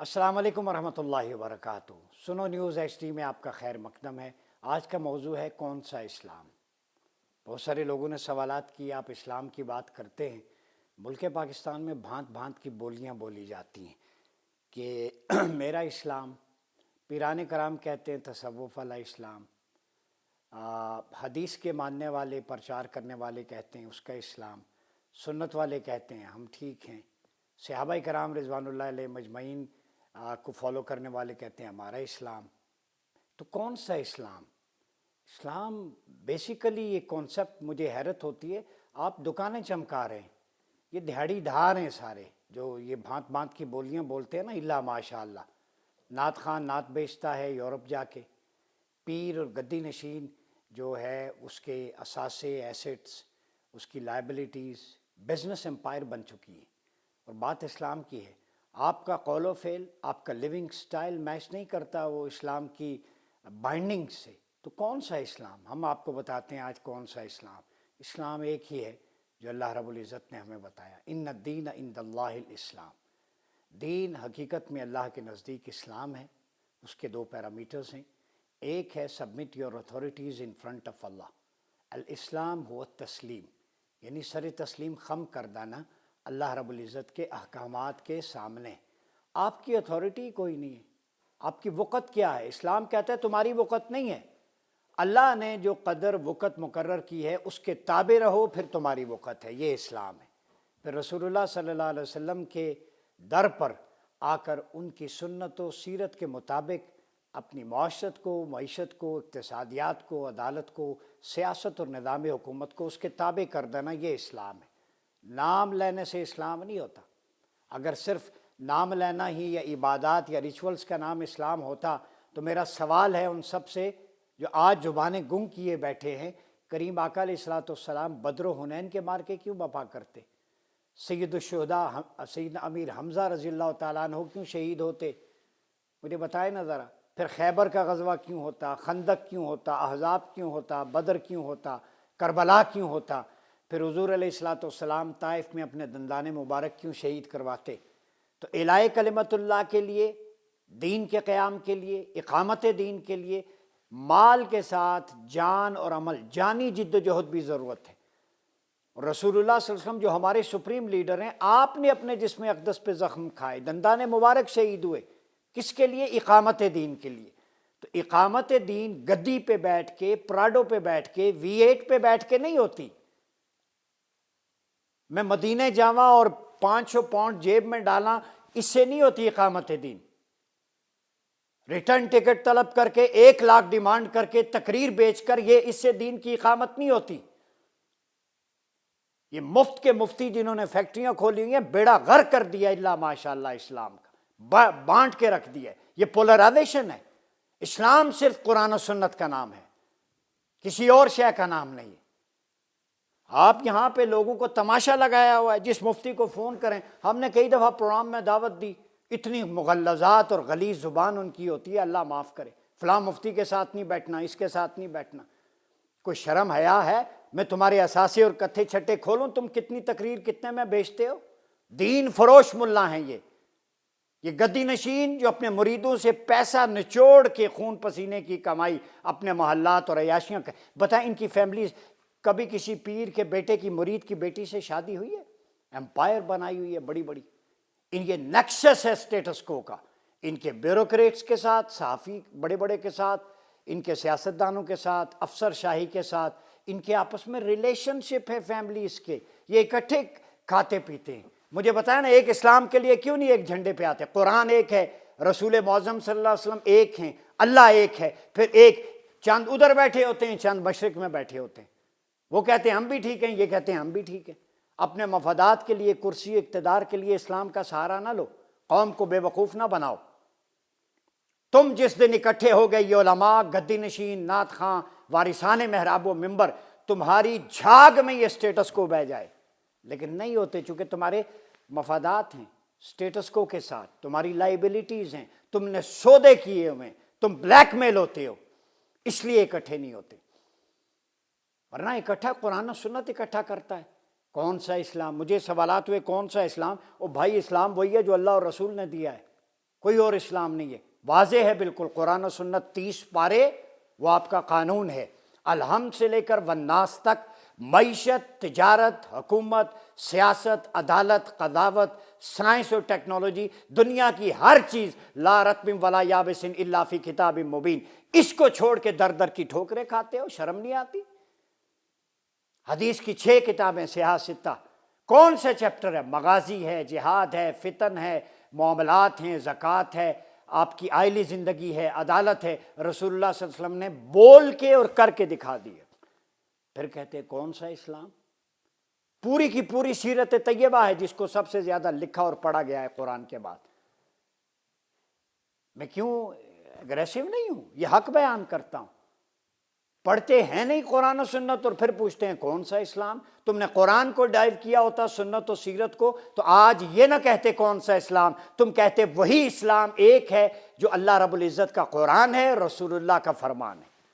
السلام علیکم ورحمۃ اللہ وبرکاتہ۔ سنو نیوز ایچ ڈی میں آپ کا خیر مقدم ہے۔ آج کا موضوع ہے کون سا اسلام۔ بہت سارے لوگوں نے سوالات کیے، آپ اسلام کی بات کرتے ہیں، ملک پاکستان میں بھانت بھانت کی بولیاں بولی جاتی ہیں کہ میرا اسلام، پیران کرام کہتے ہیں تصوف والا اسلام، حدیث کے ماننے والے پرچار کرنے والے کہتے ہیں اس کا اسلام، سنت والے کہتے ہیں ہم ٹھیک ہیں، صحابہ کرام رضوان اللہ علیہ مجمعین کو فالو کرنے والے کہتے ہیں ہمارا اسلام۔ تو کون سا اسلام؟ اسلام بیسیکلی یہ کانسیپٹ مجھے حیرت ہوتی ہے، آپ دکانیں چمکا رہے ہیں، یہ دہاڑی دھار ہیں سارے جو یہ بھانت بھانت کی بولیاں بولتے ہیں نا، اللہ ماشاء اللہ، نعت خان نعت بیچتا ہے یورپ جا کے، پیر اور گدی نشین جو ہے اس کے اثاثے ایسٹس، اس کی لائبلٹیز بزنس امپائر بن چکی ہے، اور بات اسلام کی ہے۔ آپ کا قول و فعل، آپ کا لیونگ سٹائل میچ نہیں کرتا وہ اسلام کی بائنڈنگ سے، تو کون سا اسلام؟ ہم آپ کو بتاتے ہیں آج کون سا اسلام۔ اسلام ایک ہی ہے جو اللہ رب العزت نے ہمیں بتایا، ان الدین عند اللہ الاسلام۔ دین حقیقت میں اللہ کے نزدیک اسلام ہے، اس کے دو پیرامیٹرز ہیں، ایک ہے submit your authorities in front of اللہ، الاسلام ہو تسلیم، یعنی سر تسلیم خم کر دینا اللہ رب العزت کے احکامات کے سامنے۔ آپ کی اتھارٹی کوئی نہیں ہے، آپ کی وقت کیا ہے؟ اسلام کہتا ہے تمہاری وقت نہیں ہے، اللہ نے جو قدر وقت مقرر کی ہے اس کے تابع رہو، پھر تمہاری وقت ہے، یہ اسلام ہے۔ پھر رسول اللہ صلی اللہ علیہ وسلم کے در پر آ کر ان کی سنت و سیرت کے مطابق اپنی معاشرت کو، معیشت کو، اقتصادیات کو، عدالت کو، سیاست اور نظام حکومت کو اس کے تابع کر دینا، یہ اسلام ہے۔ نام لینے سے اسلام نہیں ہوتا۔ اگر صرف نام لینا ہی یا عبادات یا ریچولز کا نام اسلام ہوتا تو میرا سوال ہے ان سب سے جو آج زبانیں گنگ کیے بیٹھے ہیں، کریم آقا علیہ الصلوۃ والسلام بدر و حنین کے مارکے کیوں بپا کرتے؟ سید الشہداء سیدنا امیر حمزہ رضی اللہ تعالیٰ عنہ کیوں شہید ہوتے؟ مجھے بتائے نا ذرا۔ پھر خیبر کا غزوہ کیوں ہوتا؟ خندق کیوں ہوتا؟ احزاب کیوں ہوتا؟ بدر کیوں ہوتا؟ کربلا کیوں ہوتا؟ پھر حضور علیہ الصلوۃ والسلام طائف میں اپنے دندان مبارک کیوں شہید کرواتے؟ تو اعلاء کلمت اللہ کے لیے، دین کے قیام کے لیے، اقامت دین کے لیے مال کے ساتھ جان اور عمل، جانی جد و جہد بھی ضرورت ہے۔ رسول اللہ صلی اللہ علیہ وسلم جو ہمارے سپریم لیڈر ہیں، آپ نے اپنے جسم اقدس پہ زخم کھائے، دندان مبارک شہید ہوئے، کس کے لیے؟ اقامت دین کے لیے۔ تو اقامت دین گدی پہ بیٹھ کے، پراڈو پہ بیٹھ کے، V8 پہ بیٹھ کے نہیں ہوتی۔ میں مدینے جاواں اور 500 پاؤنڈ جیب میں ڈالاں، اس سے نہیں ہوتی اقامت دین۔ ریٹرن ٹکٹ طلب کر کے 1 لاکھ ڈیمانڈ کر کے تقریر بیچ کر، یہ اس سے دین کی اقامت نہیں ہوتی۔ یہ مفت کے مفتی جنہوں نے فیکٹریاں کھولی ہوئی ہیں، بیڑا غرق کر دیا اللہ ماشاء اللہ اسلام کا، بانٹ کے رکھ دیا۔ یہ پولرائزیشن ہے۔ اسلام صرف قرآن و سنت کا نام ہے، کسی اور شے کا نام نہیں ہے۔ آپ یہاں پہ لوگوں کو تماشا لگایا ہوا ہے، جس مفتی کو فون کریں، ہم نے کئی دفعہ پروگرام میں دعوت دی، اتنی مغلظات اور غلیظ زبان ان کی ہوتی ہے، اللہ معاف کرے، فلاں مفتی کے ساتھ نہیں بیٹھنا، اس کے ساتھ نہیں بیٹھنا۔ کوئی شرم حیا ہے؟ میں تمہارے اثاثے اور کتھے چھٹے کھولوں، تم کتنی تقریر کتنے میں بیچتے ہو؟ دین فروش ملا ہیں یہ گدی نشین جو اپنے مریدوں سے پیسہ نچوڑ کے خون پسینے کی کمائی اپنے محلات اور عیاشیاں بتائیں، ان کی فیملیز، کبھی کسی پیر کے بیٹے کی، مرید کی بیٹی سے شادی ہوئی ہے؟ امپائر بنائی ہوئی ہے بڑی بڑی۔ ان یہ نیکسس ہے سٹیٹس کو کا، ان کے بیوروکریٹس کے ساتھ، صحافی بڑے بڑے کے ساتھ، ان کے سیاستدانوں کے ساتھ، افسر شاہی کے ساتھ، ان کے آپس میں ریلیشن شپ ہے فیملیز کے، یہ اکٹھے کھاتے پیتے ہیں۔ مجھے بتائیں نا، ایک اسلام کے لیے کیوں نہیں ایک جھنڈے پہ آتے؟ قرآن ایک ہے، رسول معظم صلی اللہ علیہ وسلم ایک ہیں، اللہ ایک ہے، پھر ایک چاند ادھر بیٹھے ہوتے ہیں، چاند مشرق میں بیٹھے ہوتے ہیں، وہ کہتے ہیں ہم بھی ٹھیک ہیں، یہ کہتے ہیں ہم بھی ٹھیک ہیں۔ اپنے مفادات کے لیے، کرسی اقتدار کے لیے اسلام کا سہارا نہ لو، قوم کو بے وقوف نہ بناؤ۔ تم جس دن اکٹھے ہو گئے، یہ علماء، گدی نشین، نعت خاں، وارثان محراب و منبر، تمہاری جھاگ میں یہ سٹیٹس کو بہ جائے، لیکن نہیں ہوتے، چونکہ تمہارے مفادات ہیں سٹیٹس کو کے ساتھ، تمہاری لائبلٹیز ہیں، تم نے سودے کیے ہوئے، تم بلیک میل ہوتے ہو، اس لیے اکٹھے نہیں ہوتے۔ ورنہ اکٹھا قرآن و سنت اکٹھا کرتا ہے۔ کون سا اسلام؟ مجھے سوالات ہوئے کون سا اسلام؟ او بھائی، اسلام وہی ہے جو اللہ اور رسول نے دیا ہے۔ کوئی اور اسلام نہیں ہے، واضح ہے بالکل، قرآن و سنت 30 پارے وہ آپ کا قانون ہے، الحمد سے لے کر والناس تک، معیشت، تجارت، حکومت، سیاست، عدالت، قضاوت، سائنس اور ٹیکنالوجی، دنیا کی ہر چیز، لا رطب ولا یابس الا فی کتاب مبین، اس کو چھوڑ کے در در کی ٹھوکریں کھاتے ہو، شرم نہیں آتی؟ حدیث کی 6 کتابیں صحاح ستہ، کون سے چیپٹر ہے؟ مغازی ہے، جہاد ہے، فتن ہے، معاملات ہیں، زکوٰۃ ہے، آپ کی آئلی زندگی ہے، عدالت ہے، رسول اللہ صلی اللہ علیہ وسلم نے بول کے اور کر کے دکھا دی ہے۔ پھر کہتے ہیں کون سا اسلام؟ پوری کی پوری سیرت طیبہ ہے جس کو سب سے زیادہ لکھا اور پڑھا گیا ہے قرآن کے بعد۔ میں کیوں اگریسو نہیں ہوں، یہ حق بیان کرتا ہوں۔ پڑھتے ہیں نہیں قرآن و سنت اور پھر پوچھتے ہیں کون سا اسلام؟ تم نے قرآن کو ڈائیو کیا ہوتا، سنت و سیرت کو، تو آج یہ نہ کہتے کون سا اسلام، تم کہتے وہی اسلام ایک ہے جو اللہ رب العزت کا قرآن ہے، رسول اللہ کا فرمان ہے۔